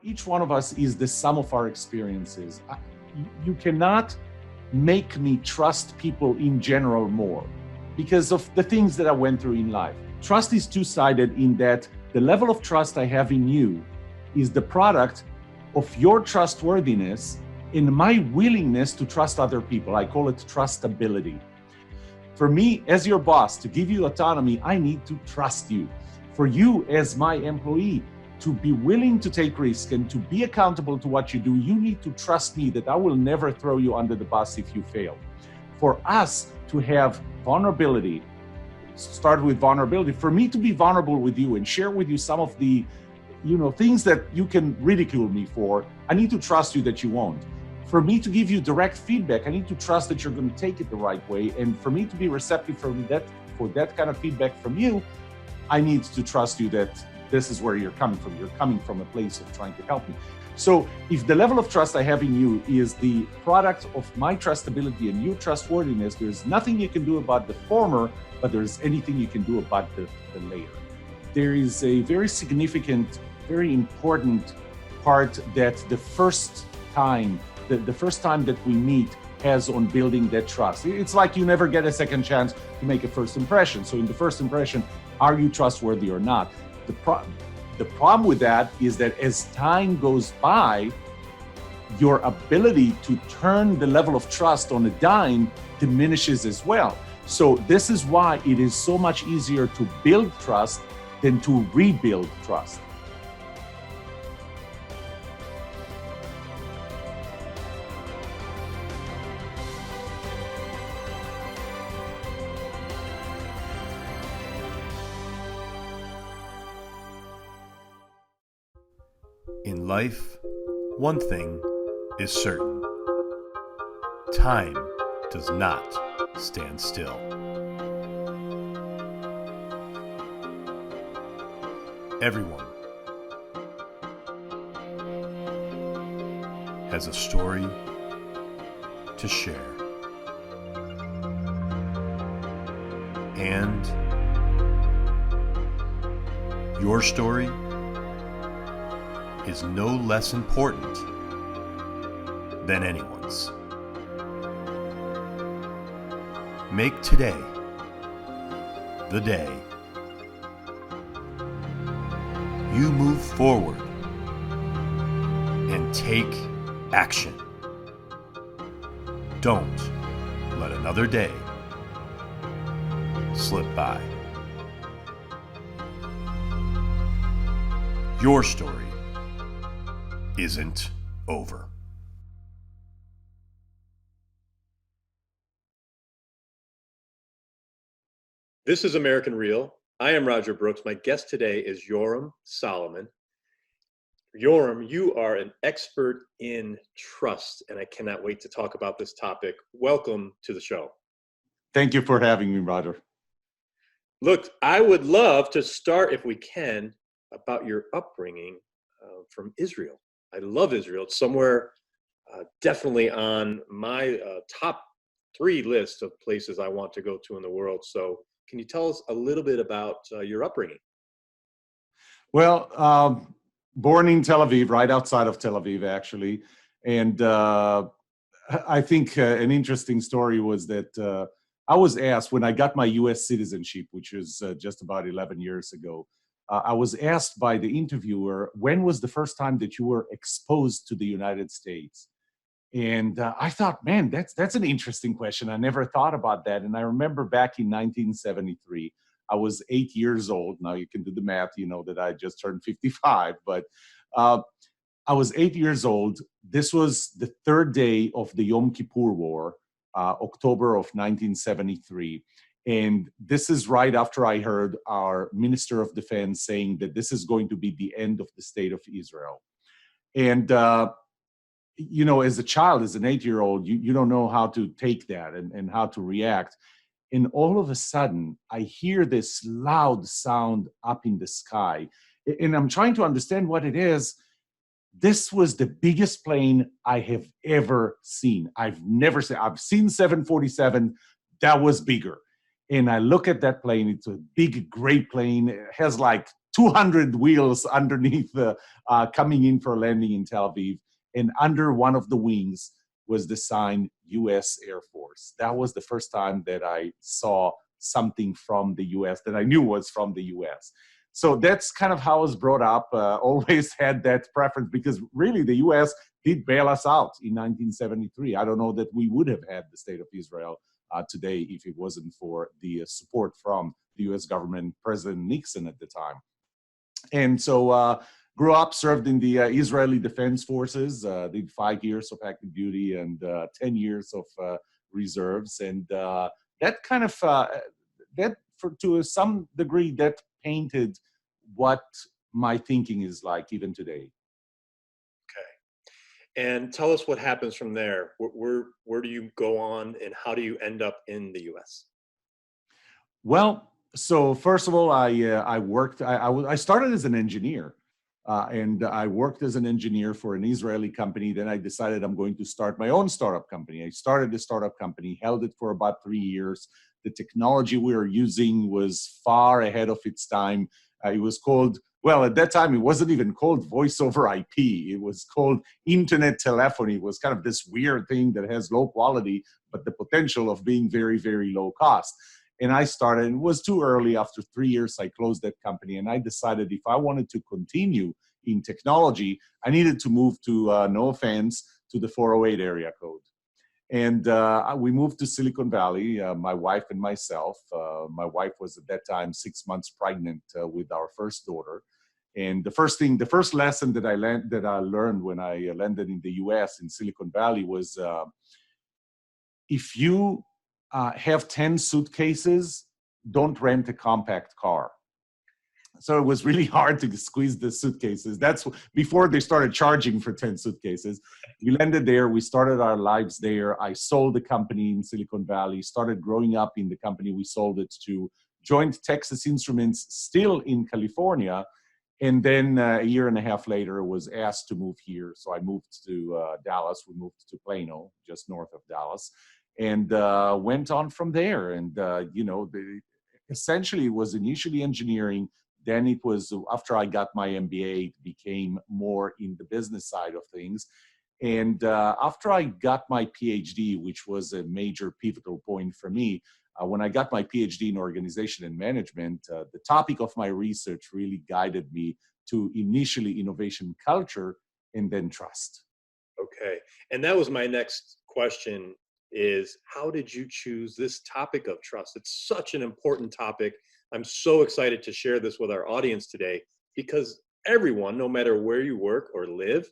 Each one of us is the sum of our experiences. You cannot make me trust people in general more because of the things that I went through in life. Trust is two-sided in that the level of trust I have in you is the product of your trustworthiness and my willingness to trust other people. I call it trustability. For me, as your boss, to give you autonomy, I need to trust you. For you, as my employee, to be willing to take risks and to be accountable to what you do, you need to trust me that I will never throw you under the bus if you fail. For us to have vulnerability, start with vulnerability, for me to be vulnerable with you and share with you some of the things that you can ridicule me for, I need to trust you that you won't. For me to give you direct feedback, I need to trust that you're going to take it the right way. And for me to be receptive for that kind of feedback from you, I need to trust you that this is where you're coming from. You're coming from a place of trying to help me. So if the level of trust I have in you is the product of my trustability and your trustworthiness, there's nothing you can do about the former, but there's anything you can do about the later. There is a very significant, very important part that the first time that we meet has on building that trust. It's like you never get a second chance to make a first impression. So in the first impression, are you trustworthy or not? The problem with that is that as time goes by, your ability to turn the level of trust on a dime diminishes as well. So this is why it is so much easier to build trust than to rebuild trust. In life, one thing is certain. Time does not stand still. Everyone has a story to share. And your story is no less important than anyone's. Make today the day you move forward and take action. Don't let another day slip by. Your story isn't over. This is American Real. I am Roger Brooks. My guest today is Yoram Solomon. Yoram, you are an expert in trust, and I cannot wait to talk about this topic. Welcome to the show. Thank you for having me, Roger. Look, I would love to start, if we can, about your upbringing from Israel. I love Israel. It's somewhere definitely on my top 3 list of places I want to go to in the world. So can you tell us a little bit about your upbringing? Well, born in Tel Aviv, right outside of Tel Aviv, actually. And I think an interesting story was that I was asked when I got my U.S. citizenship, which was just about 11 years ago, I was asked by the interviewer, when was the first time that you were exposed to the United States? And I thought, man, that's an interesting question. I never thought about that. And I remember back in 1973, I was 8 years old. Now you can do the math, you know that I just turned 55. But I was 8 years old. This was the 3rd day of the Yom Kippur War, October of 1973. And this is right after I heard our Minister of Defense saying that this is going to be the end of the state of Israel. And, as a child, as an 8-year-old, you don't know how to take that and how to react. And all of a sudden, I hear this loud sound up in the sky. And I'm trying to understand what it is. This was the biggest plane I have ever seen. I've seen 747. That was bigger. And I look at that plane. It's a big, gray plane. It has like 200 wheels underneath the coming in for landing in Tel Aviv. And under one of the wings was the sign U.S. Air Force. That was the first time that I saw something from the U.S. that I knew was from the U.S. So that's kind of how I was brought up. Always had that preference because really the U.S. did bail us out in 1973. I don't know that we would have had the state of Israel today if it wasn't for the support from the U.S. government, President Nixon at the time. And so grew up, served in the Israeli Defense Forces, did 5 years of active duty and 10 years of reserves. And that kind of, to some degree, that painted what my thinking is like even today. Okay. And tell us what happens from there. Where do you go on and how do you end up in the U.S.? Well, so first of all, I started as an engineer. And I worked as an engineer for an Israeli company. Then I decided I'm going to start my own startup company. I started the startup company, held it for about 3 years. The technology we were using was far ahead of its time. It was called, well, at that time, it wasn't even called voice over IP. It was called internet telephony. It was kind of this weird thing that has low quality, but the potential of being very, very low cost. And I started, and it was too early. After 3 years, I closed that company. And I decided if I wanted to continue in technology, I needed to move to, no offense, to the 408 area code. And we moved to Silicon Valley, my wife and myself. My wife was at that time 6 months pregnant with our first daughter. And the first lesson that I learned when I landed in the US in Silicon Valley was if you have 10 suitcases, don't rent a compact car. So it was really hard to squeeze the suitcases. That's before they started charging for 10 suitcases. We landed there. We started our lives there. I sold the company in Silicon Valley, started growing up in the company we sold it to, joined Texas Instruments, still in California. And then a year and a half later, was asked to move here. So I moved to Dallas. We moved to Plano, just north of Dallas, and went on from there. And, essentially it was initially engineering. Then it was, after I got my MBA, it became more in the business side of things. And after I got my PhD, which was a major pivotal point for me, when I got my PhD in organization and management, the topic of my research really guided me to initially innovation culture and then trust. Okay. And that was my next question is, how did you choose this topic of trust? It's such an important topic. I'm so excited to share this with our audience today because everyone, no matter where you work or live,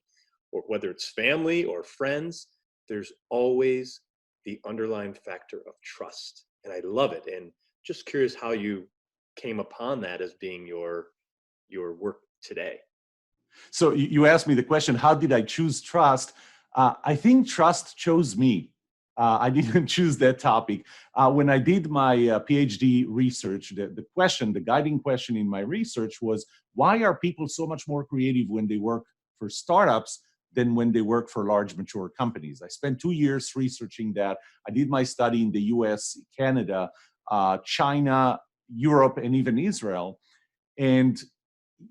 or whether it's family or friends, there's always the underlying factor of trust. And I love it. And just curious how you came upon that as being your work today. So you asked me the question, how did I choose trust? I think trust chose me. I didn't choose that topic. When I did my PhD research, the guiding question in my research was, why are people so much more creative when they work for startups than when they work for large mature companies? I spent 2 years researching that. I did my study in the US, Canada, China, Europe, and even Israel. And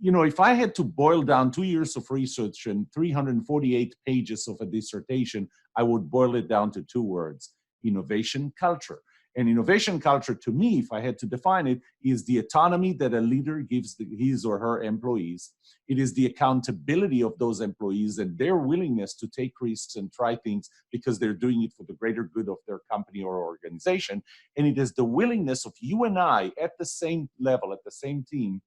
if I had to boil down 2 years of research and 348 pages of a dissertation, I would boil it down to 2 words: innovation culture. And innovation culture, to me, if I had to define it, is the autonomy that a leader gives his or her employees. It is the accountability of those employees and their willingness to take risks and try things because they're doing it for the greater good of their company or organization. And it is the willingness of you and I at the same level, at the same team,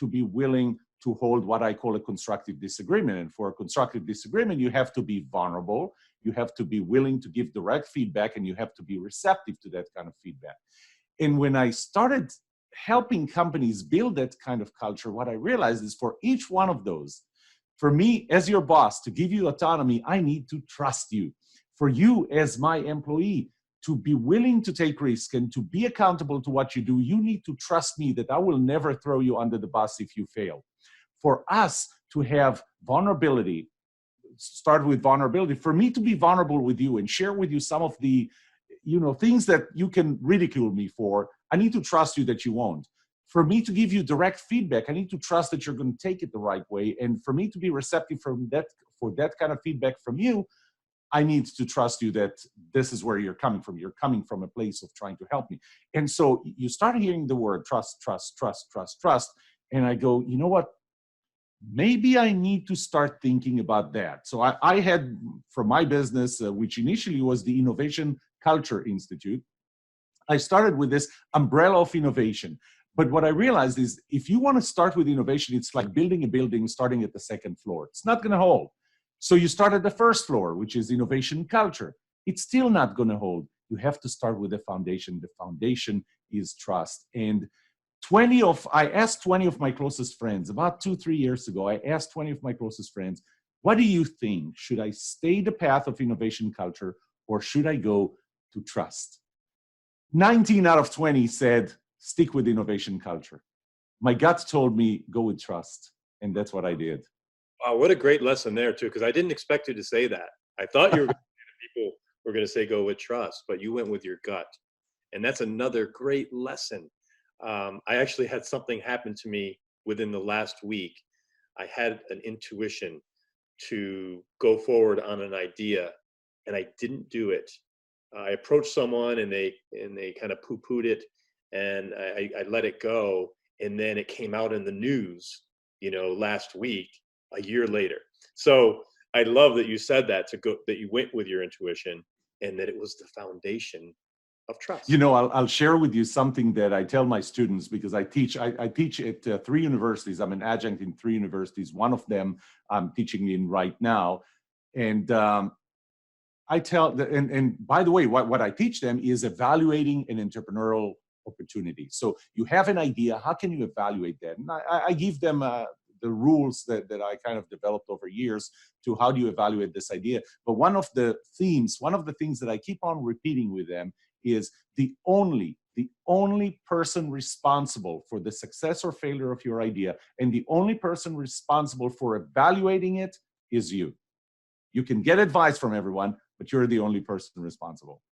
to be willing to hold what I call a constructive disagreement. And for a constructive disagreement, you have to be vulnerable, you have to be willing to give direct feedback, and you have to be receptive to that kind of feedback. And when I started helping companies build that kind of culture, what I realized is for each one of those, for me as your boss to give you autonomy, I need to trust you. For you as my employee, to be willing to take risk and to be accountable to what you do, you need to trust me that I will never throw you under the bus if you fail. For us to have vulnerability, start with vulnerability, for me to be vulnerable with you and share with you some of the things that you can ridicule me for, I need to trust you that you won't. for me to give you direct feedback, I need to trust that you're going to take it the right way. And for me to be receptive for that kind of feedback from you, I need to trust you that this is where you're coming from. You're coming from a place of trying to help me. And so you start hearing the word trust, trust, trust, trust, trust. And I go, you know what? Maybe I need to start thinking about that. So I had, from my business, which initially was the Innovation Culture Institute, I started with this umbrella of innovation. But what I realized is if you want to start with innovation, it's like building a building starting at the second floor. It's not going to hold. So you start at the first floor, which is innovation culture. It's still not going to hold. You have to start with the foundation. The foundation is trust. And I asked 20 of my closest friends, about 2-3 years ago, I asked 20 of my closest friends, what do you think? Should I stay the path of innovation culture or should I go to trust? 19 out of 20 said, stick with innovation culture. My gut told me, go with trust. And that's what I did. Wow, what a great lesson there too, because I didn't expect you to say that. I thought you were going to say that people were going to say go with trust, but you went with your gut. And that's another great lesson. I actually had something happen to me within the last week. I had an intuition to go forward on an idea, and I didn't do it. I approached someone, and they kind of poo-pooed it, and I let it go. And then it came out in the news, last week, a year later. So I love that you said that that you went with your intuition, and that it was the foundation of trust. I'll share with you something that I tell my students because I teach at 3 universities. I'm an adjunct in 3 universities. One of them I'm teaching in right now. And I tell, and by the way, what I teach them is evaluating an entrepreneurial opportunity. So you have an idea, how can you evaluate that? And I give them the rules that I kind of developed over years to how do you evaluate this idea. But one of the things that I keep on repeating with them is the only person responsible for the success or failure of your idea and the only person responsible for evaluating it is you. You can get advice from everyone, but you're the only person responsible.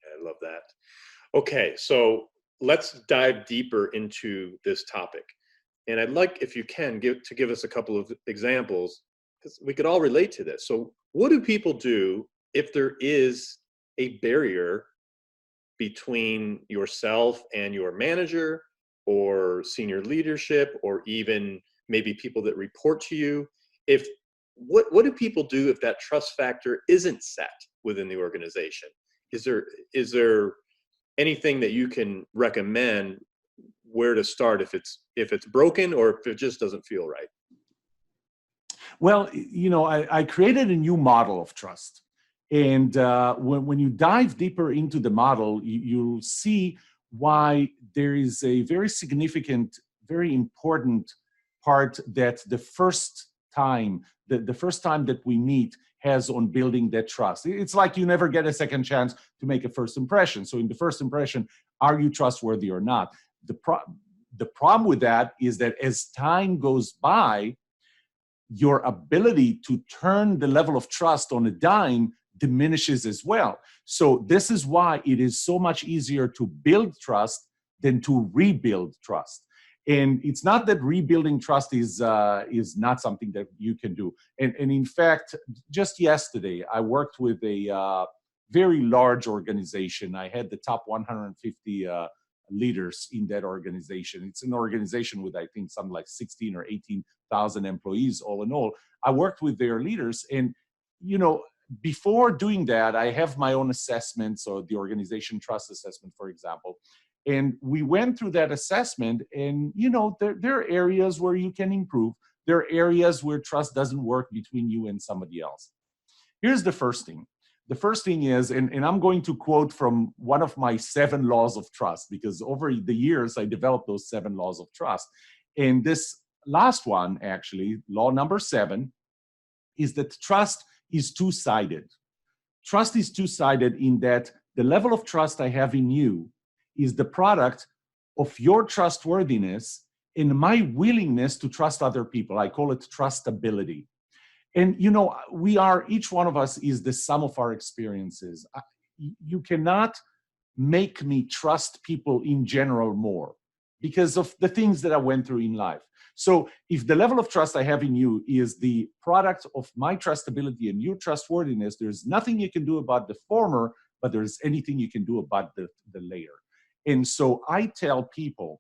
I love that. Okay, so let's dive deeper into this topic. And I'd like, if you can, give us a couple of examples, because we could all relate to this. So what do people do if there is a barrier between yourself and your manager or senior leadership, or even maybe people that report to you? What do people do if that trust factor isn't set within the organization? Is there anything that you can recommend where to start if it's broken or if it just doesn't feel right? Well, I created a new model of trust. And when you dive deeper into the model, you'll see why there is a very significant, very important part that the first time that we meet has on building that trust. It's like you never get a second chance to make a first impression. So in the first impression, are you trustworthy or not? The problem with that is that as time goes by, your ability to turn the level of trust on a dime diminishes as well. So this is why it is so much easier to build trust than to rebuild trust. And it's not that rebuilding trust is not something that you can do. And in fact, just yesterday, I worked with a very large organization. I had the top 150 leaders in that organization. It's an organization with, I think, something like 16 or 18,000 employees all in all. I worked with their leaders, and before doing that, I have my own assessments, or the organization trust assessment, for example. And we went through that assessment, and there are areas where you can improve. There are areas where trust doesn't work between you and somebody else. Here's the first thing. The first thing is, and I'm going to quote from one of my 7 laws of trust, because over the years, I developed those 7 laws of trust. And this last one, actually, law number 7, is that trust is two-sided. Trust is two-sided in that the level of trust I have in you is the product of your trustworthiness and my willingness to trust other people. I call it trustability. And, each one of us is the sum of our experiences. You cannot make me trust people in general more, because of the things that I went through in life. So if the level of trust I have in you is the product of my trustability and your trustworthiness, there's nothing you can do about the former, but there's anything you can do about the later. And so I tell people,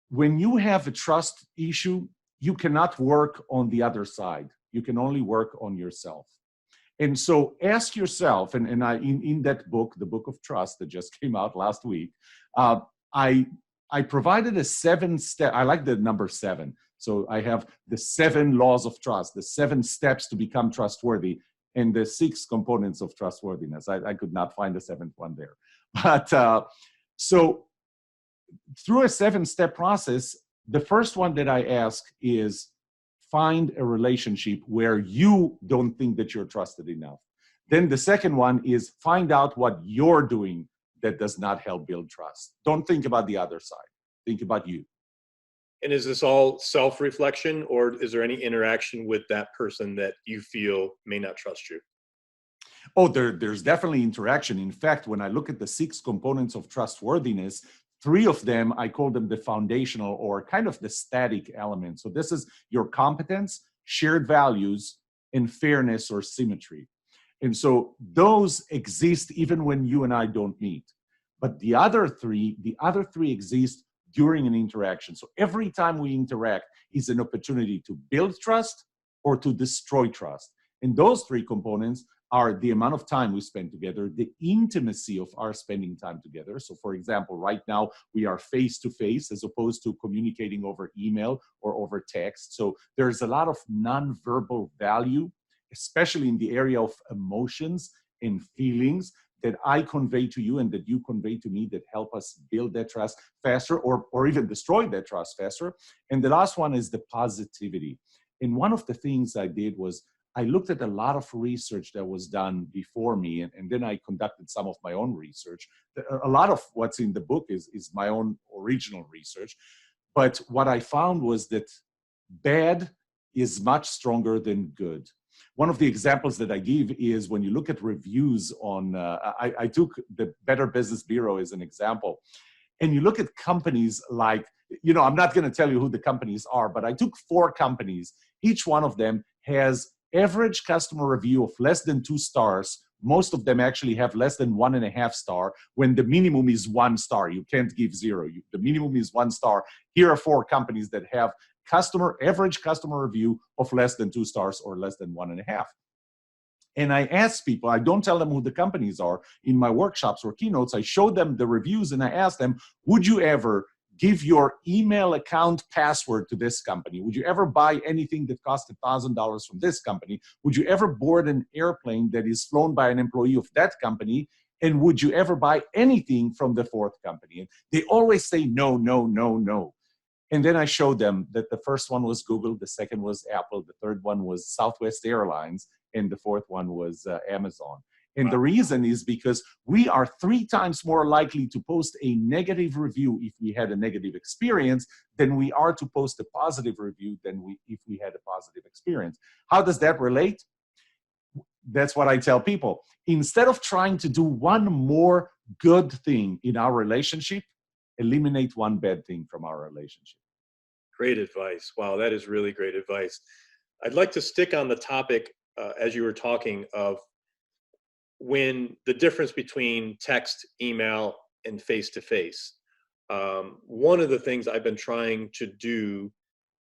when you have a trust issue, you cannot work on the other side. You can only work on yourself. And so ask yourself, and I in that book, the Book of Trust that just came out last week, I provided a 7-step, I like the number 7. So I have the 7 laws of trust, the 7 steps to become trustworthy, and the 6 components of trustworthiness. I could not find the 7th one there. But so through a 7-step process, the first one that I ask is find a relationship where you don't think that you're trusted enough. Then the second one is find out what you're doing that does not help build trust. Don't think about the other side. Think about you. And is this all self-reflection, or is there any interaction with that person that you feel may not trust you? Oh, there's definitely interaction. In fact, when I look at the 6 components of trustworthiness, 3 of them, I call them the foundational or kind of the static elements. So this is your competence, shared values, and fairness or symmetry. And so those exist even when you and I don't meet. But the other three exist during an interaction. So every time we interact is an opportunity to build trust or to destroy trust. And those 3 components are the amount of time we spend together, the intimacy of our spending time together. So for example, right now we are face-to-face as opposed to communicating over email or over text. So there's a lot of nonverbal value, especially in the area of emotions and feelings, that I convey to you and that you convey to me that help us build that trust faster or even destroy that trust faster. And the last one is the positivity. And one of the things I did was I looked at a lot of research that was done before me, and then I conducted some of my own research. A lot of what's in the book is my own original research. But what I found was that bad is much stronger than good. One of the examples that I give is when you look at reviews on, I took the Better Business Bureau as an example, and you look at companies like, I'm not going to tell you who the companies are, but I took 4 companies. Each one of them has average customer review of less than 2 stars. Most of them actually have less than 1.5 star, when the minimum is 1 star. You can't give 0. The minimum is 1 star. Here are 4 companies that have average customer review of less than 2 stars or less than 1.5. And I ask people, I don't tell them who the companies are in my workshops or keynotes. I show them the reviews and I ask them, would you ever give your email account password to this company? Would you ever buy anything that cost $1,000 from this company? Would you ever board an airplane that is flown by an employee of that company? And would you ever buy anything from the 4th company? And they always say no, no, no, no. And then I showed them that the first one was Google, the second was Apple, the third one was Southwest Airlines, and the 4th one was Amazon. And the reason is because we are 3 times more likely to post a negative review if we had a negative experience than we are to post a positive review if we had a positive experience. How does that relate? That's what I tell people. Instead of trying to do one more good thing in our relationship, eliminate one bad thing from our relationship. Great advice. Wow, that is really great advice. I'd like to stick on the topic as you were talking of when the difference between text, email, and face-to-face. One of the things I've been trying to do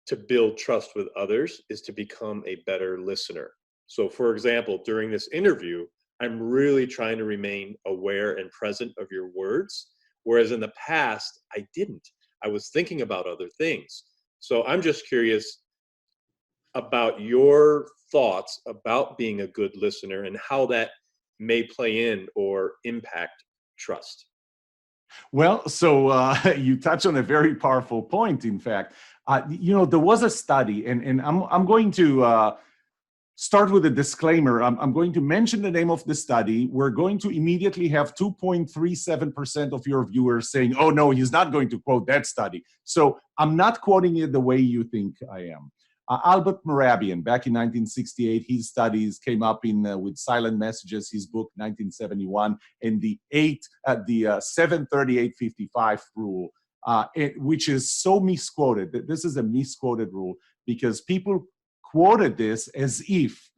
to build trust with others is to become a better listener. So for example, during this interview, I'm really trying to remain aware and present of your words, whereas in the past, I didn't. I was thinking about other things. So I'm just curious about your thoughts about being a good listener and how that may play in or impact trust. Well, so you touch on a very powerful point, in fact. There was a study, and I'm going to start with a disclaimer. I'm going to mention the name of the study. We're going to immediately have 2.37% of your viewers saying, oh, no, he's not going to quote that study. So I'm not quoting it the way you think I am. Albert Mehrabian, back in 1968, his studies came up with Silent Messages, his book 1971, and the 738-55 rule which is so misquoted. This is a misquoted rule because people quoted this as if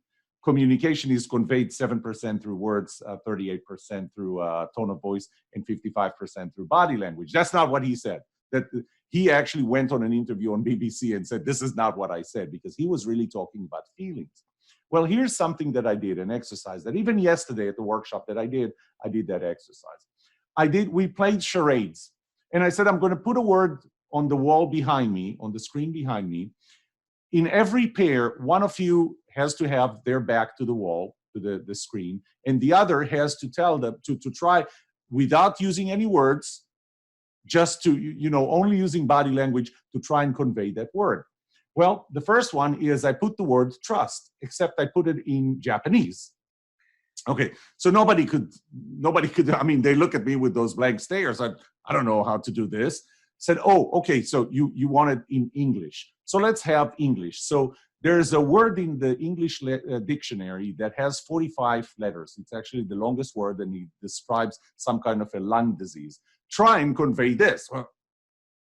communication is conveyed 7% through words, 38% through tone of voice, and 55% through body language. That's not what he said. That he actually went on an interview on BBC and said, this is not what I said, because he was really talking about feelings. Well, here's something that I did, an exercise that even yesterday at the workshop that I did that exercise. We played charades. And I said, I'm going to put a word on the wall behind me, on the screen behind me. In every pair, one of you has to have their back to the wall, to the screen, and the other has to tell them to try, without using any words, just to, only using body language to try and convey that word. Well, the first one is I put the word trust, except I put it in Japanese. Okay, so nobody could, I mean, they look at me with those blank stares. I don't know how to do this. Said, oh, okay, so you want it in English. So let's have English. So there's a word in the English dictionary that has 45 letters. It's actually the longest word, and it describes some kind of a lung disease. Try and convey this. Well,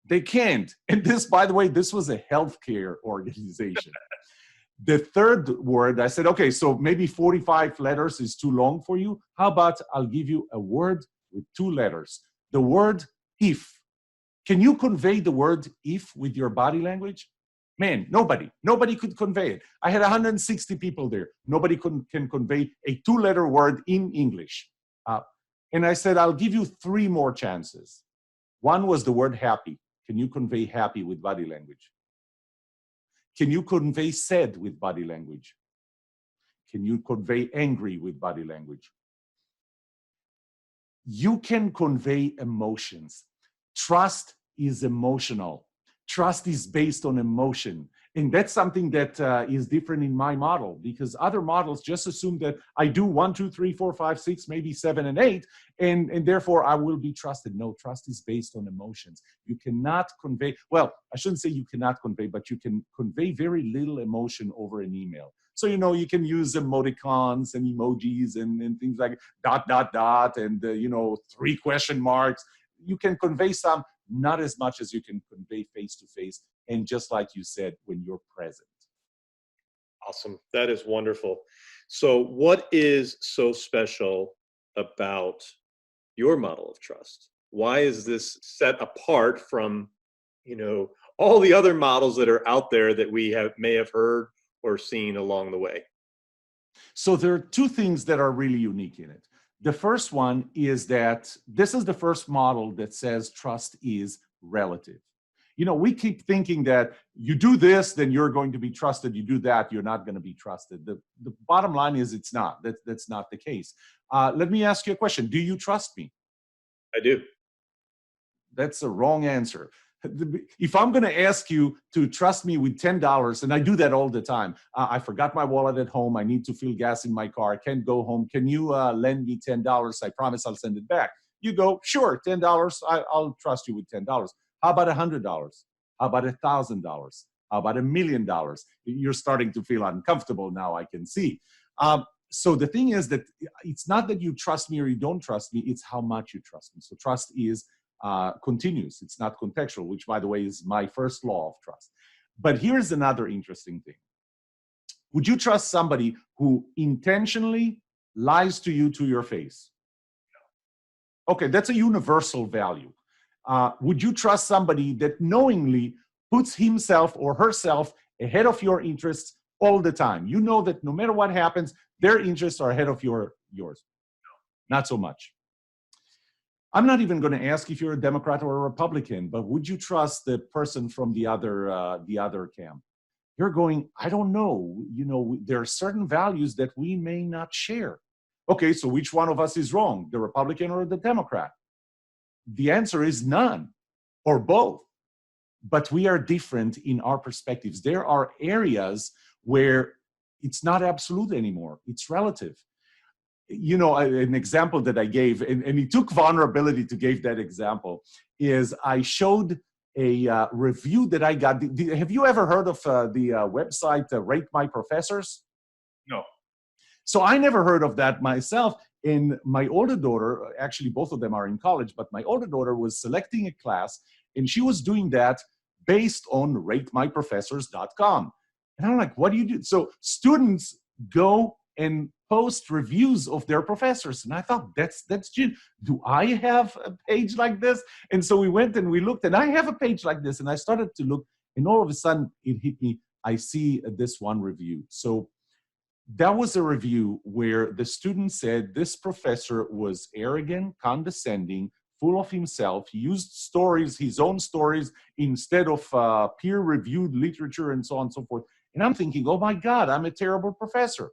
they can't. And this, by the way, this was a healthcare organization. The third word, I said, okay, so maybe 45 letters is too long for you. How about I'll give you a word with 2 letters. The word if. Can you convey the word if with your body language? Man, nobody could convey it. I had 160 people there. Nobody can convey a 2-letter word in English. And I said, I'll give you 3 more chances. One was the word happy. Can you convey happy with body language? Can you convey sad with body language? Can you convey angry with body language? You can convey emotions. Trust is emotional. Trust is based on emotion. And that's something that is different in my model, because other models just assume that I do 1, 2, 3, 4, 5, 6, maybe 7 and 8, and therefore I will be trusted. No, trust is based on emotions. You cannot convey, well, I shouldn't say you cannot convey, but you can convey very little emotion over an email. So, you can use emoticons and emojis and things like ... and, 3 question marks. You can convey some, not as much as you can convey face-to-face, and just like you said, when you're present. Awesome. That is wonderful. So what is so special about your model of trust? Why is this set apart from, all the other models that are out there that we may have heard or seen along the way? So there are 2 things that are really unique in it. The first one is that this is the first model that says trust is relative. We keep thinking that you do this, then you're going to be trusted. You do that, you're not going to be trusted. The bottom line is it's not. That's not the case. Let me ask you a question. Do you trust me? I do. That's a wrong answer. If I'm going to ask you to trust me with $10, and I do that all the time, I forgot my wallet at home, I need to fill gas in my car, I can't go home, can you lend me $10? I promise I'll send it back. You go, sure, $10, I'll trust you with $10. How about $100? How about $1,000? How about $1 million? You're starting to feel uncomfortable now, I can see. So the thing is that it's not that you trust me or you don't trust me, it's how much you trust me. So trust is continuous. It's not contextual, which, by the way, is my first law of trust. But here's another interesting thing. Would you trust somebody who intentionally lies to you to your face? Okay, that's a universal value. Would you trust somebody that knowingly puts himself or herself ahead of your interests all the time? You know that no matter what happens, their interests are ahead of yours. Not so much. I'm not even going to ask if you're a Democrat or a Republican, but would you trust the person from the other camp? You're going, I don't know. There are certain values that we may not share. Okay, so which one of us is wrong, the Republican or the Democrat? The answer is none, or both. But we are different in our perspectives. There are areas where it's not absolute anymore. It's relative. An example that I gave, and it took vulnerability to give that example, is I showed a review that I got. Have you ever heard of the website Rate My Professors? No. So I never heard of that myself. And my older daughter, actually both of them are in college, but my older daughter was selecting a class, And she was doing that based on ratemyprofessors.com. And I'm like, what do you do? So students go and post reviews of their professors. And I thought, that's genius. Do I have a page like this? And so we went and we looked, and I have a page like this. And I started to look, and all of a sudden it hit me. I see this one review. So that was a review where the student said this professor was arrogant, condescending, full of himself. He used stories, his own stories, instead of peer-reviewed literature and so on and so forth. And I'm thinking, oh my God, I'm a terrible professor.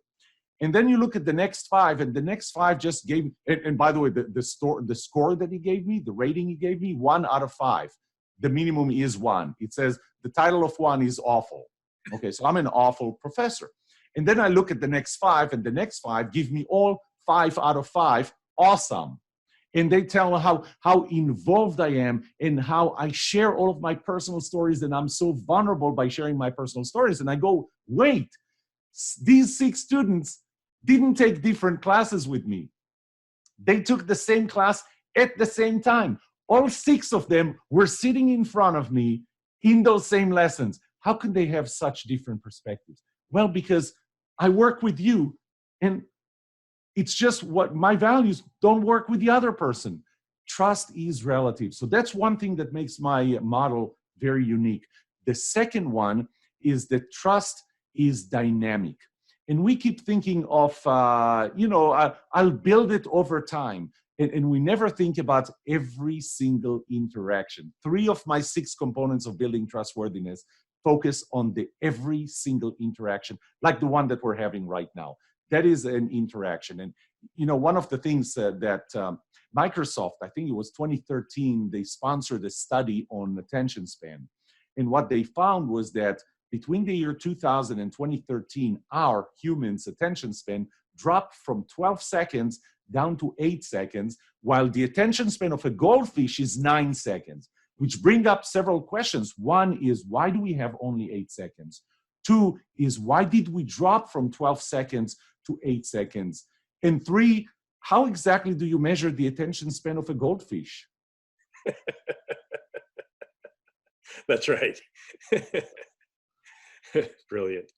And then you look at the next 5, and the next 5 just gave, and by the way, the score that he gave me, the rating he gave me, 1 out of 5. The minimum is 1. It says the title of 1 is awful. Okay, so I'm an awful professor. And then I look at the next 5, and the next 5 give me all 5 out of 5, awesome. And they tell how involved I am and how I share all of my personal stories, and I'm so vulnerable by sharing my personal stories. And I go, wait, these 6 students didn't take different classes with me. They took the same class at the same time. All 6 of them were sitting in front of me in those same lessons. How can they have such different perspectives? Well, because I work with you, and it's just what my values don't work with the other person. Trust is relative. So that's one thing that makes my model very unique. The second one is that trust is dynamic. And we keep thinking of, I'll build it over time. And we never think about every single interaction. 3 of my 6 components of building trustworthiness focus on the every single interaction, like the one that we're having right now. That is an interaction. And, one of the things that Microsoft, I think it was 2013, they sponsored a study on attention span. And what they found was that between the year 2000 and 2013, our humans' attention span dropped from 12 seconds down to 8 seconds, while the attention span of a goldfish is 9 seconds, which bring up several questions. One is, why do we have only 8 seconds? 2 is, why did we drop from 12 seconds to 8 seconds? And 3, how exactly do you measure the attention span of a goldfish? That's right. Brilliant.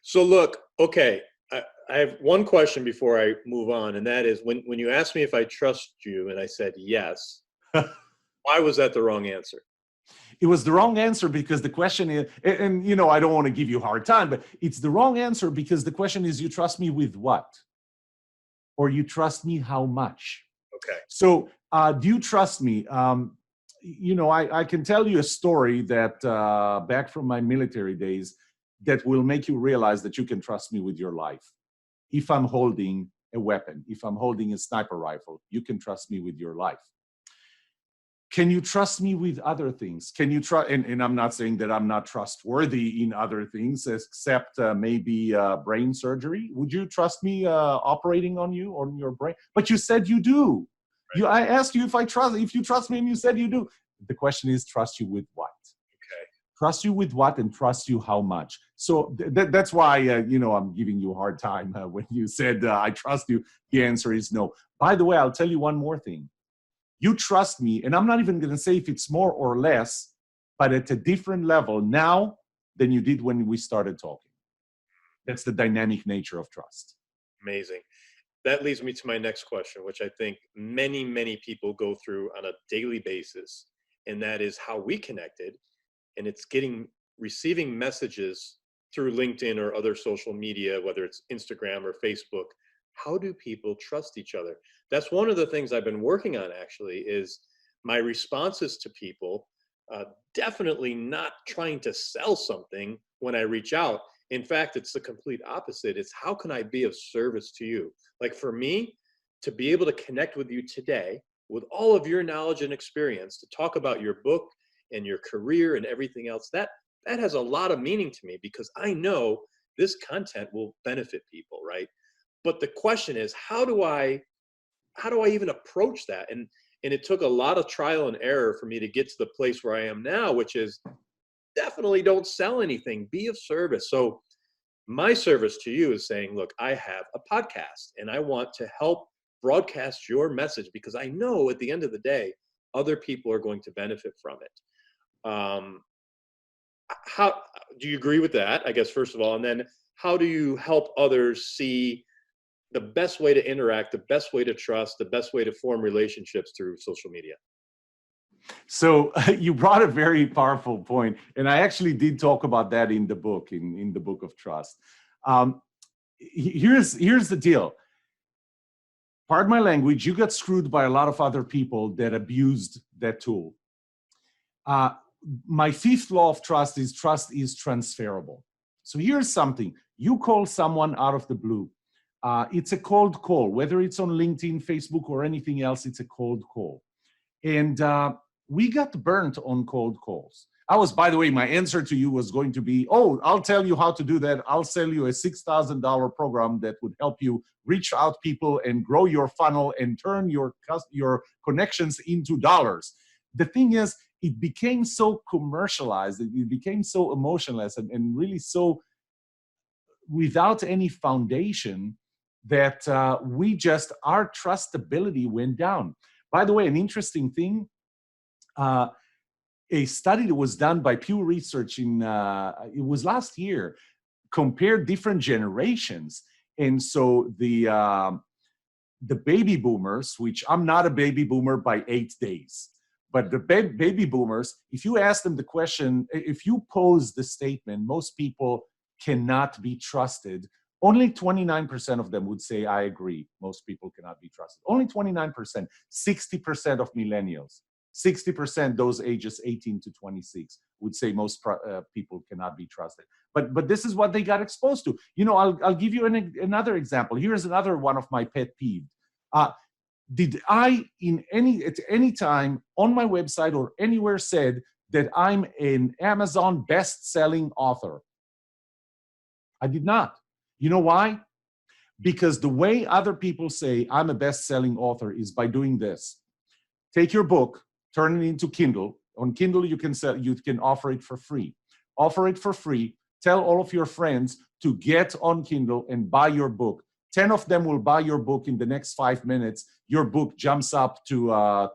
So look, okay, I have one question before I move on, and that is, when you asked me if I trust you and I said yes, why was that the wrong answer? It was the wrong answer because the question is, and I don't want to give you a hard time, but it's the wrong answer because the question is, you trust me with what? Or you trust me how much? Okay. So do you trust me? I can tell you a story that back from my military days that will make you realize that you can trust me with your life. If I'm holding a weapon, if I'm holding a sniper rifle, you can trust me with your life. Can you trust me with other things? Can you trust? And I'm not saying that I'm not trustworthy in other things, except maybe brain surgery. Would you trust me operating on you, on your brain? But you said you do. Right. I asked you if you trust me, and you said you do. The question is, trust you with what? Okay. Trust you with what, and trust you how much? So that's why I'm giving you a hard time when you said I trust you. The answer is no. By the way, I'll tell you one more thing. You trust me, and I'm not even going to say if it's more or less, but at a different level now than you did when we started talking. That's the dynamic nature of trust. Amazing. That leads me to my next question, which I think many, many people go through on a daily basis, and that is how we connected, and it's receiving messages through LinkedIn or other social media, whether it's Instagram or Facebook. How do people trust each other? That's one of the things I've been working on, actually, is my responses to people, definitely not trying to sell something when I reach out. In fact, it's the complete opposite. It's how can I be of service to you? Like for me, to be able to connect with you today with all of your knowledge and experience, to talk about your book and your career and everything else, that has a lot of meaning to me because I know this content will benefit people, right? But the question is, how do I even approach that? And it took a lot of trial and error for me to get to the place where I am now, which is definitely don't sell anything, be of service. So my service to you is saying, look, I have a podcast and I want to help broadcast your message because I know at the end of the day, other people are going to benefit from it. How do you agree with that, I guess, first of all? And then how do you help others see the best way to interact, the best way to trust, the best way to form relationships through social media? So you brought a very powerful point, and I actually did talk about that in the book, in the book of trust. Here's the deal. Pardon my language, you got screwed by a lot of other people that abused that tool. My fifth law of trust is transferable. So here's something. You call someone out of the blue. It's a cold call, whether it's on LinkedIn, Facebook, or anything else, it's a cold call. And we got burnt on cold calls. By the way, my answer to you was going to be, oh, I'll tell you how to do that. I'll sell you a $6,000 program that would help you reach out people and grow your funnel and turn your connections into dollars. The thing is, it became so commercialized, it became so emotionless and really so without any foundation that our trustability went down. By the way, an interesting thing, a study that was done by Pew Research it was last year, compared different generations. And so the baby boomers, which I'm not a baby boomer by 8 days, but the baby boomers, if you ask them the question, if you pose the statement, most people cannot be trusted, only 29% of them would say, I agree, most people cannot be trusted. Only 29%, 60% of millennials, 60% those ages 18 to 26 would say most people cannot be trusted. But this is what they got exposed to. You know, I'll give you another example. Here's another one of my pet peeves. Did I at any time on my website or anywhere said that I'm an Amazon best-selling author? I did not. You know why? Because the way other people say I'm a best-selling author is by doing this. Take your book, turn it into Kindle. On Kindle, you can offer it for free. Offer it for free. Tell all of your friends to get on Kindle and buy your book. 10 of them will buy your book in the next 5 minutes. Your book jumps up to #1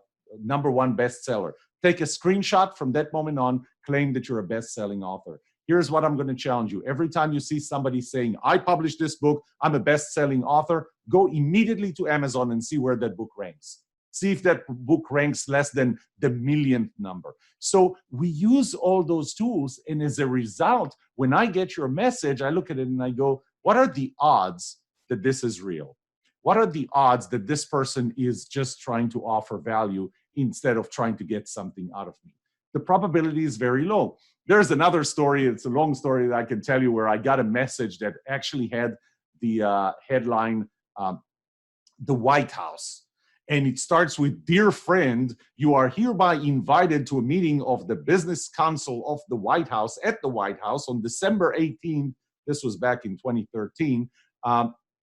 bestseller. Take a screenshot from that moment on, claim that you're a best-selling author. Here's what I'm going to challenge you. Every time you see somebody saying, I published this book, I'm a best-selling author, go immediately to Amazon and see where that book ranks. See if that book ranks less than the millionth number. So we use all those tools, and as a result, when I get your message, I look at it and I go, what are the odds that this is real? What are the odds that this person is just trying to offer value instead of trying to get something out of me? The probability is very low. There's another story, it's a long story that I can tell you, where I got a message that actually had the headline, The White House. And it starts with, dear friend, you are hereby invited to a meeting of the Business Council of the White House at the White House on December 18th. This was back in 2013.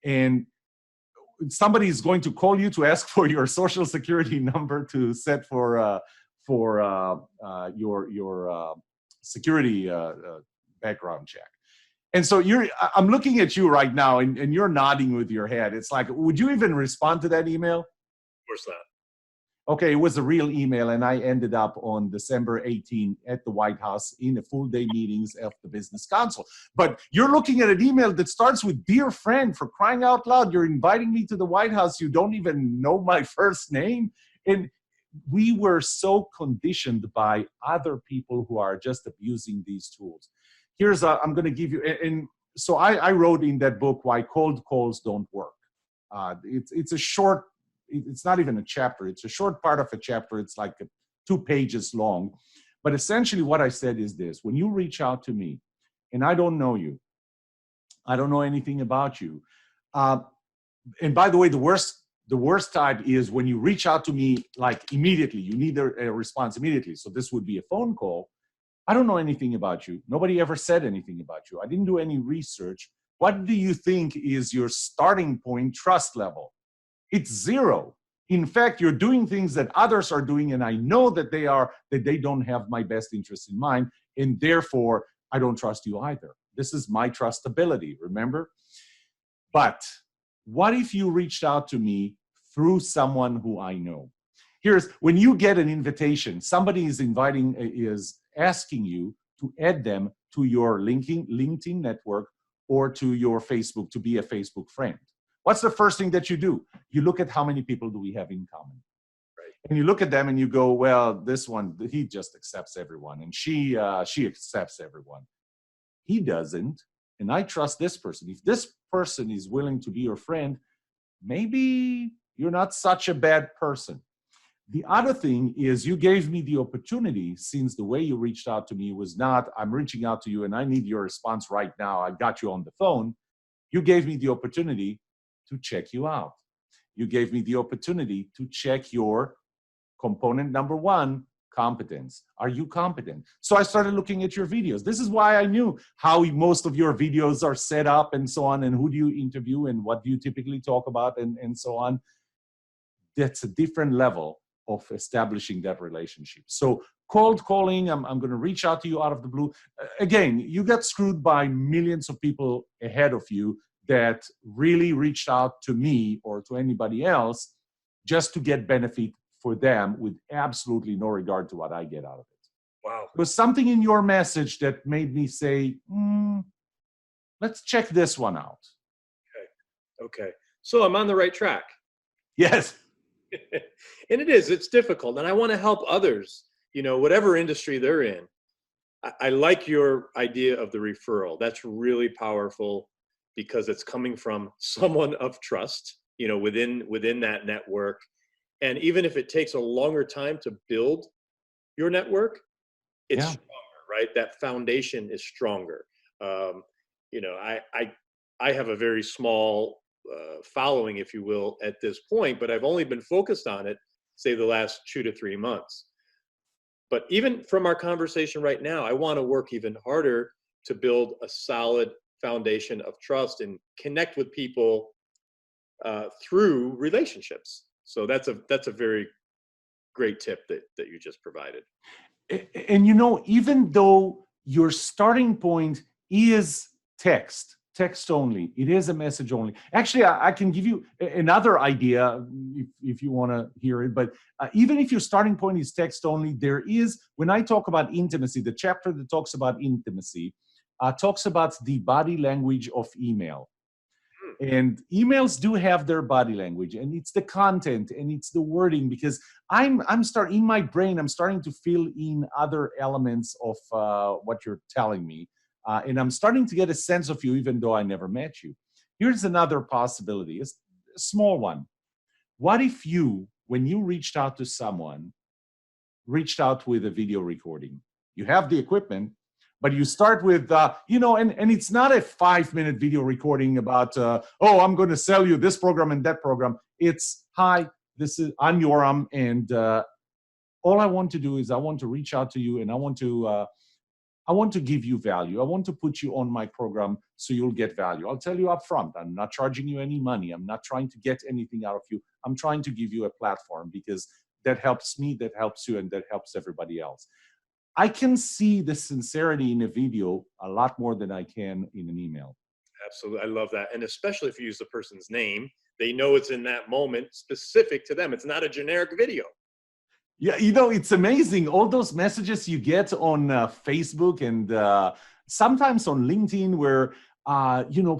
And somebody is going to call you to ask for your social security number to set for your security background check. And so I'm looking at you right now, and you're nodding with your head. It's like, would you even respond to that email? Of course not. Okay, it was a real email, and I ended up on December 18th at the White House in a full-day meetings of the Business Council. But you're looking at an email that starts with, dear friend, for crying out loud, you're inviting me to the White House. You don't even know my first name. And we were so conditioned by other people who are just abusing these tools. I'm going to give you, and so I wrote in that book why cold calls don't work. It's a short, it's not even a chapter. It's a short part of a chapter. It's like 2 pages long. But essentially what I said is this: when you reach out to me and I don't know you, I don't know anything about you. And by the way, the worst type is when you reach out to me like immediately. You need a response immediately. So this would be a phone call. I don't know anything about you. Nobody ever said anything about you. I didn't do any research. What do you think is your starting point trust level? It's 0. In fact, you're doing things that others are doing, and I know that they don't have my best interest in mind, and therefore I don't trust you either. This is my trustability, remember? But what if you reached out to me through someone who I know? Here's when you get an invitation, somebody is asking you to add them to your LinkedIn network or to your Facebook to be a Facebook friend. What's the first thing that you do? You look at how many people do we have in common. Right. And you look at them and you go, well, this one, he just accepts everyone. And she accepts everyone. He doesn't. And I trust this person. If this person is willing to be your friend, maybe you're not such a bad person. The other thing is you gave me the opportunity, since the way you reached out to me was not, I'm reaching out to you and I need your response right now. I got you on the phone. You gave me the opportunity to check you out. You gave me the opportunity to check your component number one, competence. Are you competent? So I started looking at your videos. This is why I knew how most of your videos are set up and so on, and who do you interview and what do you typically talk about and so on. That's a different level of establishing that relationship. So cold calling, I'm going to reach out to you out of the blue. Again, you got screwed by millions of people ahead of you that really reached out to me or to anybody else just to get benefit for them with absolutely no regard to what I get out of it. Wow. There was something in your message that made me say, let's check this one out. Okay. So I'm on the right track. Yes. And it's difficult. And I want to help others, whatever industry they're in. I like your idea of the referral. That's really powerful because it's coming from someone of trust, within that network. And even if it takes a longer time to build your network, it's stronger, right? That foundation is stronger. I have a very small following, if you will, at this point, but I've only been focused on it, say, the last 2 to 3 months. But even from our conversation right now, I want to work even harder to build a solid foundation of trust and connect with people through relationships. So that's a very great tip that you just provided. And even though your starting point is text only, it is a message only. Actually, I can give you another idea if you want to hear it. But even if your starting point is text only, there is, when I talk about intimacy, the chapter that talks about intimacy talks about the body language of email. And emails do have their body language, and it's the content and it's the wording, because I'm starting in my brain, I'm starting to fill in other elements of what you're telling me. And I'm starting to get a sense of you, even though I never met you. Here's another possibility, a small one. What if you, when you reached out to someone, reached out with a video recording? You have the equipment, but you start with, and it's not a 5-minute video recording about, I'm going to sell you this program and that program. It's, hi, I'm Yoram, and all I want to do is I want to reach out to you, and I want to give you value. I want to put you on my program so you'll get value. I'll tell you up front, I'm not charging you any money. I'm not trying to get anything out of you. I'm trying to give you a platform because that helps me, that helps you, and that helps everybody else. I can see the sincerity in a video a lot more than I can in an email. Absolutely. I love that. And especially if you use the person's name, they know it's in that moment specific to them. It's not a generic video. Yeah, it's amazing. All those messages you get on Facebook and sometimes on LinkedIn where,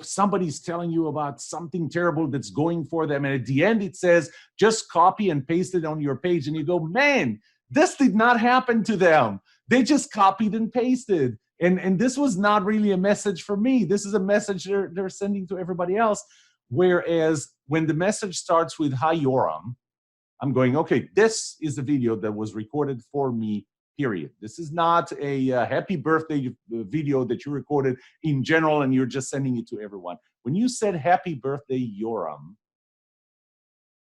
somebody's telling you about something terrible that's going for them. And at the end, it says, just copy and paste it on your page. And you go, man, this did not happen to them. They just copied and pasted. And this was not really a message for me. This is a message they're sending to everybody else. Whereas when the message starts with, hi, Yoram, I'm going, okay, this is a video that was recorded for me, period. This is not a happy birthday video that you recorded in general and you're just sending it to everyone. When you said happy birthday, Yoram,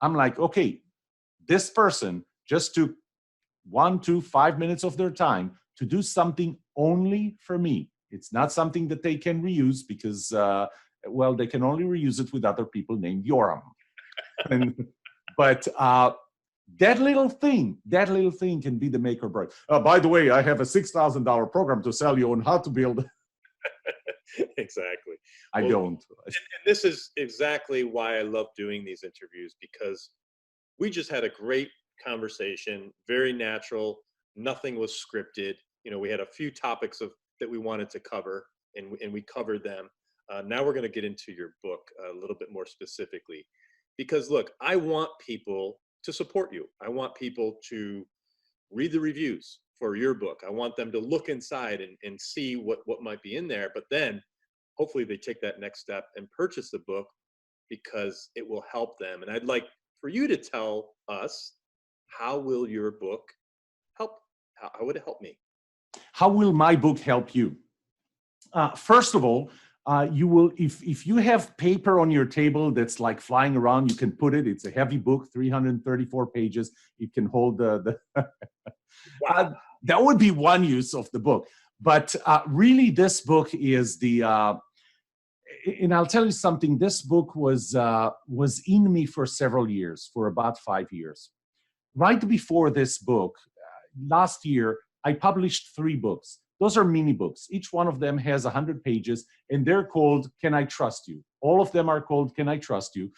I'm like, okay, this person just took 1 to 5 minutes of their time to do something only for me. It's not something that they can reuse because, they can only reuse it with other people named Yoram. But that little thing can be the make or break. By the way, I have a $6,000 program to sell you on how to build. Exactly. I don't. And this is exactly why I love doing these interviews, because we just had a great conversation, very natural. Nothing was scripted. We had a few topics that we wanted to cover, and we covered them. Now we're going to get into your book a little bit more specifically, because look, I want people to support you. I want people to read the reviews for your book. I want them to look inside and see what might be in there, but then hopefully they take that next step and purchase the book because it will help them. And I'd like for you to tell us, how will your book help? How would it help me? How will my book help you? First of all, you will, if you have paper on your table that's like flying around, you can put it. It's a heavy book, 334 pages. It can hold the Wow. That would be one use of the book. But really, this book is the, and I'll tell you something. This book was in me for several years, for about 5 years. Right before this book, last year, I published 3 books. Those are mini books. Each one of them has 100 pages, and they're called Can I Trust You? All of them are called Can I Trust You?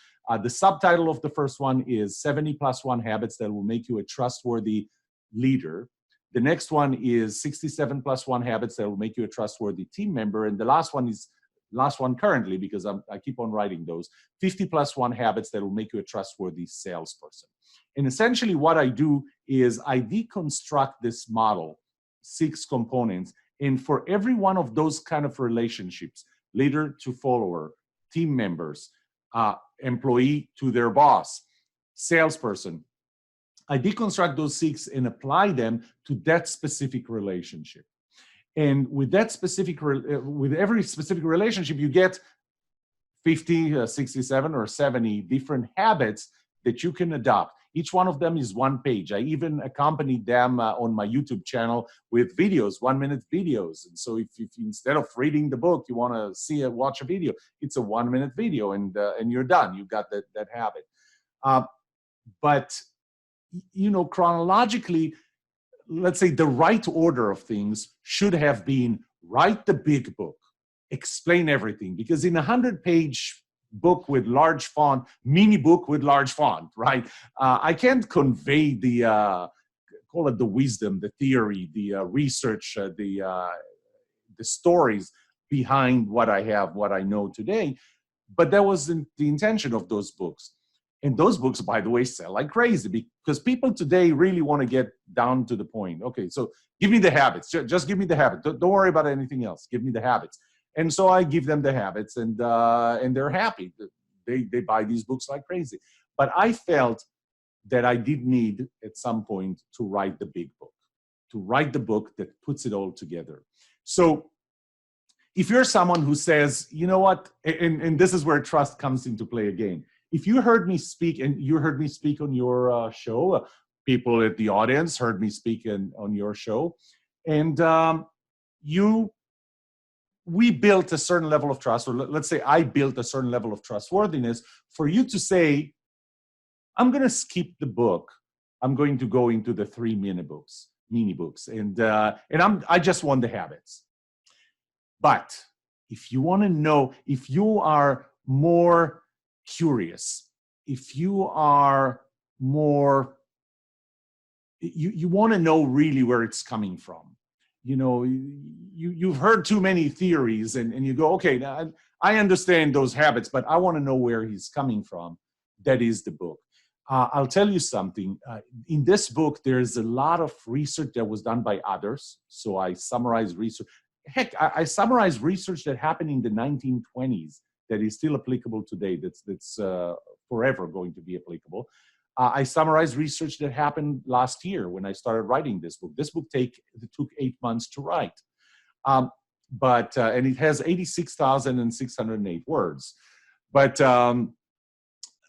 The subtitle of the first one is 70+1 Habits That Will Make You a Trustworthy Leader. The next one is 67+1 Habits That Will Make You a Trustworthy Team Member. And the last one currently, because I keep on writing those, 50+1 Habits That Will Make You a Trustworthy Salesperson. And essentially what I do is I deconstruct this model, 6 components, and for every one of those kind of relationships, leader to follower, team members, employee to their boss, salesperson, I deconstruct those 6 and apply them to that specific relationship. And with that specific, with every specific relationship, you get 50, 67, or 70 different habits that you can adopt. Each one of them is 1 page. I even accompanied them on my YouTube channel with videos, 1-minute videos. And so if instead of reading the book, you want to watch a video, it's a 1-minute video, and you're done. You've got that habit. But chronologically, let's say the right order of things should have been: write the big book, explain everything, because in a 100-page book with large font, mini book with large font, right? I can't convey call it the wisdom, the theory, the research, the stories behind what I know today. But that wasn't the intention of those books. And those books, by the way, sell like crazy because people today really want to get down to the point. Okay, so give me the habits. Just give me the habits. Don't worry about anything else. Give me the habits. And so I give them the habits, and they're happy. They buy these books like crazy. But I felt that I did need at some point to write the big book, to write the book that puts it all together. So if you're someone who says, you know what, and this is where trust comes into play again. If you heard me speak, and you heard me speak on your show, people at the audience heard me speak on your show, and we built a certain level of trust, or let's say I built a certain level of trustworthiness for you to say, I'm going to skip the book. I'm going to go into the 3 mini books, and I just want the habits. But if you want to know, if you are more curious, if you are more, you want to know really where it's coming from. You've heard too many theories, and you go, okay, now I understand those habits, but I want to know where he's coming from. That is the book. I'll tell you something. In this book, there's a lot of research that was done by others. So I summarize research. Heck, I summarize research that happened in the 1920s that is still applicable today, that's forever going to be applicable. I summarized research that happened last year when I started writing this book. This book took 8 months to write, and it has 86,608 words. But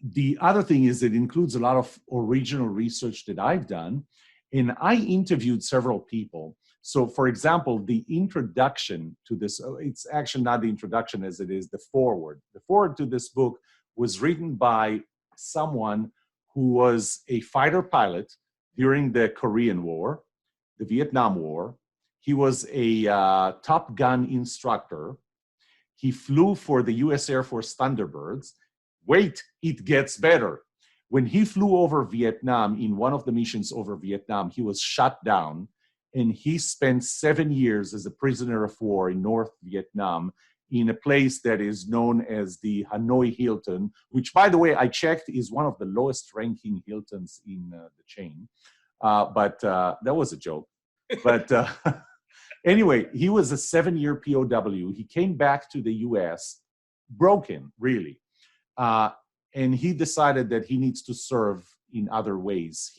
the other thing is it includes a lot of original research that I've done, and I interviewed several people. So, for example, the introduction to this, it's actually not the introduction as it is the foreword. The foreword to this book was written by someone who was a fighter pilot during the Korean War, the Vietnam War. He was a Top Gun instructor. He flew for the U.S. Air Force Thunderbirds. Wait, it gets better. When he flew over Vietnam, in one of the missions over Vietnam, he was shot down, and he spent 7 years as a prisoner of war in North Vietnam in a place that is known as the Hanoi Hilton, which, by the way, I checked, is one of the lowest ranking Hiltons in the chain. But that was a joke. But anyway, he was a 7-year POW. He came back to the US broken, really. And he decided that he needs to serve in other ways.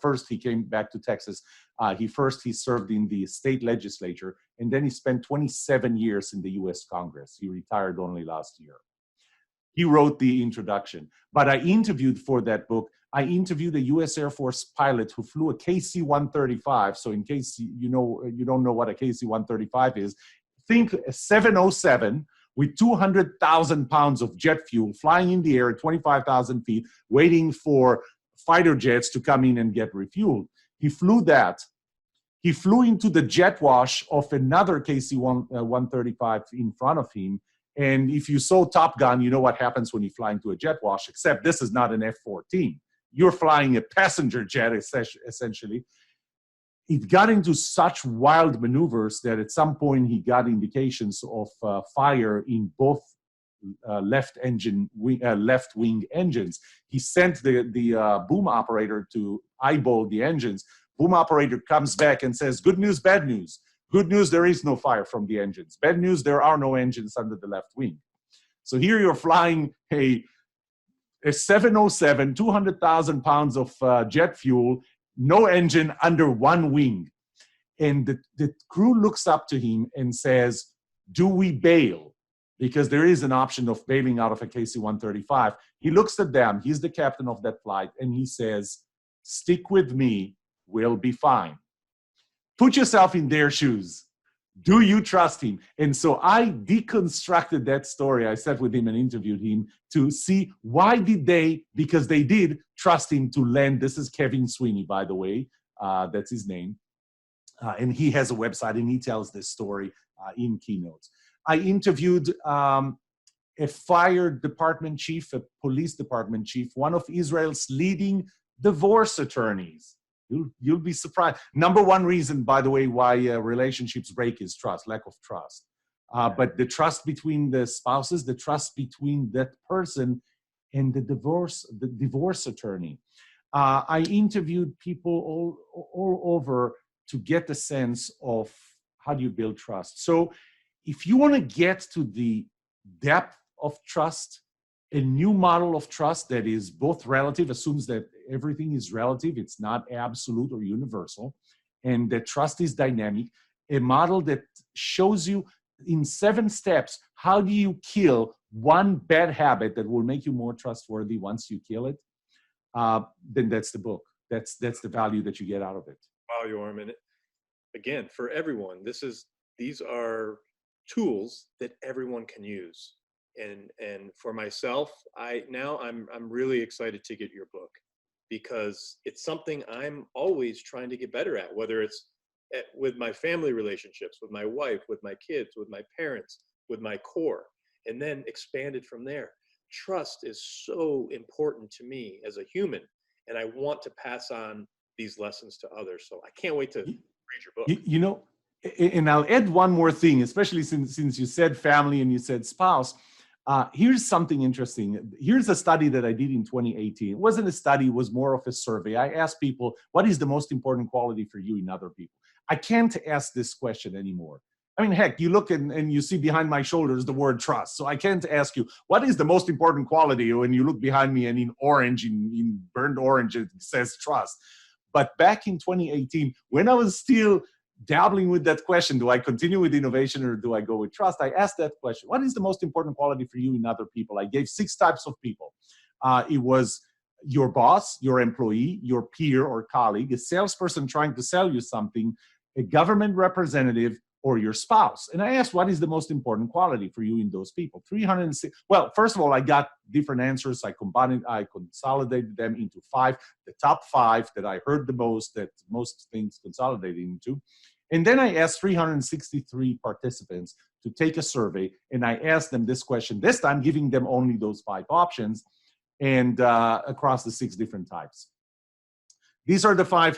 First, he came back to Texas. He served in the state legislature, and then he spent 27 years in the US Congress. He retired only last year. He wrote the introduction. But I interviewed for that book, I interviewed a US Air Force pilot who flew a KC-135. So in case you don't know what a KC-135 is, think a 707 with 200,000 pounds of jet fuel flying in the air at 25,000 feet, waiting for fighter jets to come in and get refueled. He flew that. He flew into the jet wash of another KC-135 in front of him. And if you saw Top Gun, you know what happens when you fly into a jet wash, except this is not an F-14. You're flying a passenger jet, essentially. It got into such wild maneuvers that at some point he got indications of fire in both left wing engines. He sent the boom operator to eyeball the engines. Boom operator comes back and says, "Good news, bad news. Good news, there is no fire from the engines. Bad news, there are no engines under the left wing." So here you're flying a 707, 200,000 pounds of jet fuel, no engine under one wing. And the crew looks up to him and says, "Do we bail?" Because there is an option of bailing out of a KC-135. He looks at them, he's the captain of that flight, and he says, "Stick with me, we'll be fine." Put yourself in their shoes. Do you trust him? And so I deconstructed that story. I sat with him and interviewed him to see why did they, because they did trust him to land. This is Kevin Sweeney, by the way. That's his name. And he has a website and he tells this story in keynotes. I interviewed a fire department chief, a police department chief, one of Israel's leading divorce attorneys. You'll be surprised. Number one reason, by the way, why relationships break is trust, lack of trust. But the trust between the spouses, the trust between that person and the divorce attorney. I interviewed people all over to get the sense of how do you build trust. So if you want to get to the depth of trust, a new model of trust that is both relative, assumes that everything is relative, it's not absolute or universal, and that trust is dynamic, a model that shows you in 7 steps how do you kill one bad habit that will make you more trustworthy once you kill it, then that's the book. That's the value that you get out of it. Wow, Yoram. And again, for everyone, these are tools that everyone can use. And for myself, I'm really excited to get your book, because it's something I'm always trying to get better at, whether it's with my family relationships, with my wife, with my kids, with my parents, with my core, and then expanded from there. Trust is so important to me as a human, and I want to pass on these lessons to others. So I can't wait to read your book. You know, and I'll add one more thing, especially since you said family and you said spouse. Here's something interesting. Here's a study that I did in 2018. It wasn't a study, it was more of a survey. I asked people, what is the most important quality for you in other people? I can't ask this question anymore. I mean, heck, you look and you see behind my shoulders the word trust. So I can't ask you, what is the most important quality when you look behind me and in orange, in burnt orange, it says trust. But back in 2018, when I was still dabbling with that question, do I continue with innovation or do I go with trust? I asked that question. What is the most important quality for you in other people? I gave 6 types of people. It was your boss, your employee, your peer or colleague, a salesperson trying to sell you something, a government representative, or your spouse. And I asked, what is the most important quality for you in those people? 306. Well, first of all, I got different answers. I consolidated them into 5, the top 5 that I heard the most, that most things consolidated into. And then I asked 363 participants to take a survey, and I asked them this question, this time giving them only those 5 options. and across the 6 different types. These are the five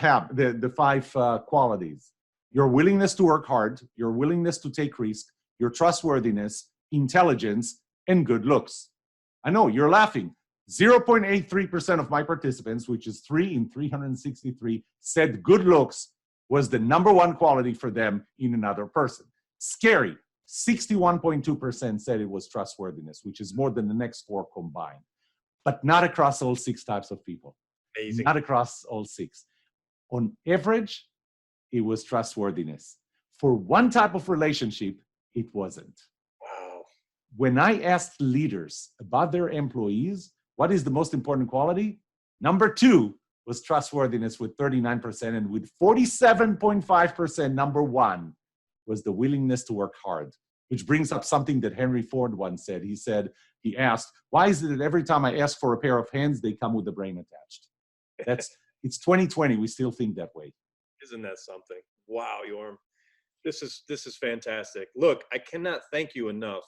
qualities: your willingness to work hard, your willingness to take risks, your trustworthiness, intelligence, and good looks. I know you're laughing. 0.83% of my participants, which is 3 in 363, said good looks was the number one quality for them in another person. Scary. 61.2% said it was trustworthiness, which is more than the next 4 combined. But not across all 6 types of people. Amazing. Not across all 6. On average, it was trustworthiness. For one type of relationship, it wasn't. Wow. When I asked leaders about their employees, what is the most important quality? Number 2 was trustworthiness with 39%, and with 47.5%, number 1 was the willingness to work hard, which brings up something that Henry Ford once said. He asked, why is it that every time I ask for a pair of hands, they come with the brain attached? It's 2020. We still think that way. Isn't that something? Wow, Yoram. This is fantastic. Look, I cannot thank you enough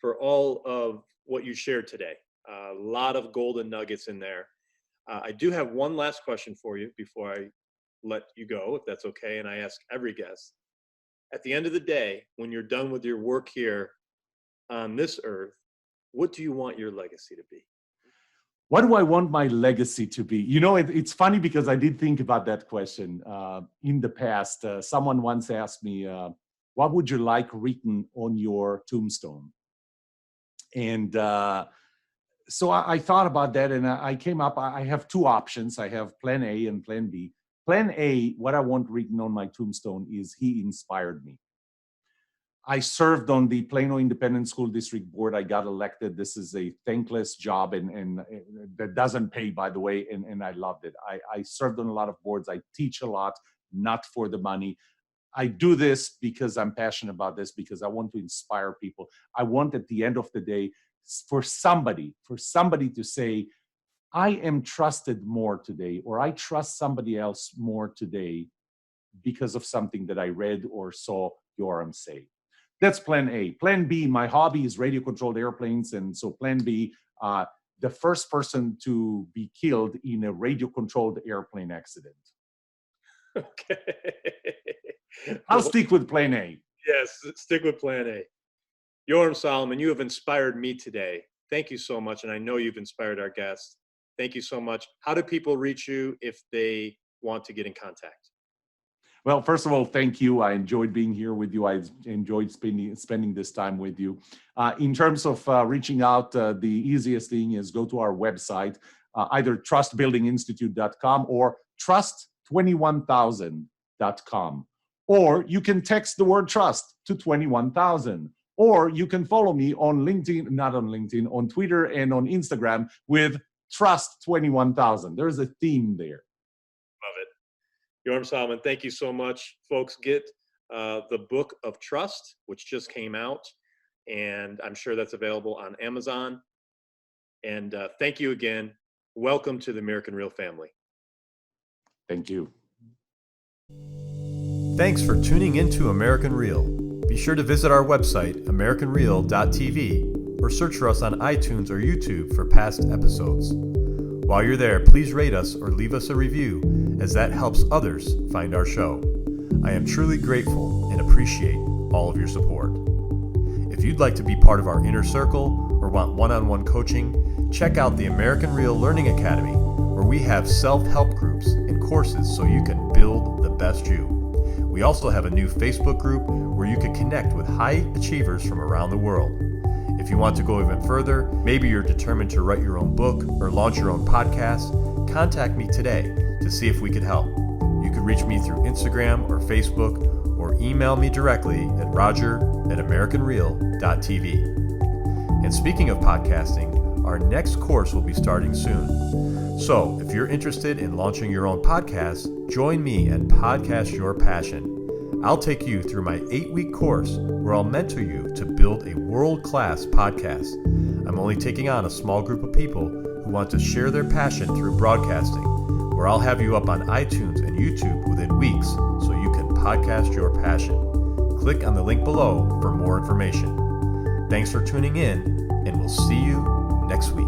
for all of what you shared today. A lot of golden nuggets in there. I do have one last question for you before I let you go, if that's okay. And I ask every guest, at the end of the day, when you're done with your work here on this earth, what do you want your legacy to be? What do I want my legacy to be? You know, it's funny because I did think about that question in the past. Someone once asked me, what would you like written on your tombstone? And so I thought about that, and I came up, I have 2 options. I have plan A and plan B. Plan A, what I want written on my tombstone is, he inspired me. I served on the Plano Independent School District Board. I got elected. This is a thankless job, and that doesn't pay, by the way, and I loved it. I served on a lot of boards. I teach a lot, not for the money. I do this because I'm passionate about this, because I want to inspire people. I want, at the end of the day, for somebody to say, I am trusted more today, or I trust somebody else more today because of something that I read or saw Yoram say. That's plan A. Plan B, my hobby is radio-controlled airplanes, and so plan B, the first person to be killed in a radio-controlled airplane accident. Okay. I'll stick with plan A. Yes, stick with plan A. Yoram Solomon, you have inspired me today. Thank you so much, and I know you've inspired our guests. Thank you so much. How do people reach you if they want to get in contact? Well, first of all, thank you. I enjoyed being here with you. I enjoyed spending this time with you. In terms of reaching out, the easiest thing is go to our website, either trustbuildinginstitute.com or trust21000.com. Or you can text the word trust to 21,000. Or you can follow me on LinkedIn, not on LinkedIn, on Twitter and on Instagram with Trust21000. There's a theme there. Love it. Yoram Solomon, thank you so much. Folks, get the Book of Trust, which just came out, and I'm sure that's available on Amazon. And thank you again. Welcome to the American Real family. Thank you. Thanks for tuning into American Real. Be sure to visit our website, AmericanReal.tv, or search for us on iTunes or YouTube for past episodes. While you're there, please rate us or leave us a review, as that helps others find our show. I am truly grateful and appreciate all of your support. If you'd like to be part of our inner circle or want one-on-one coaching, check out the American Real Learning Academy, where we have self-help groups and courses so you can build the best you. We also have a new Facebook group where you can connect with high achievers from around the world. If you want to go even further, maybe you're determined to write your own book or launch your own podcast, contact me today to see if we could help. You can reach me through Instagram or Facebook, or email me directly at roger@americanreal.tv. And speaking of podcasting, our next course will be starting soon. So if you're interested in launching your own podcast, join me and Podcast Your Passion. I'll take you through my 8-week course where I'll mentor you to build a world-class podcast. I'm only taking on a small group of people who want to share their passion through broadcasting, where I'll have you up on iTunes and YouTube within weeks so you can podcast your passion. Click on the link below for more information. Thanks for tuning in, and we'll see you next week.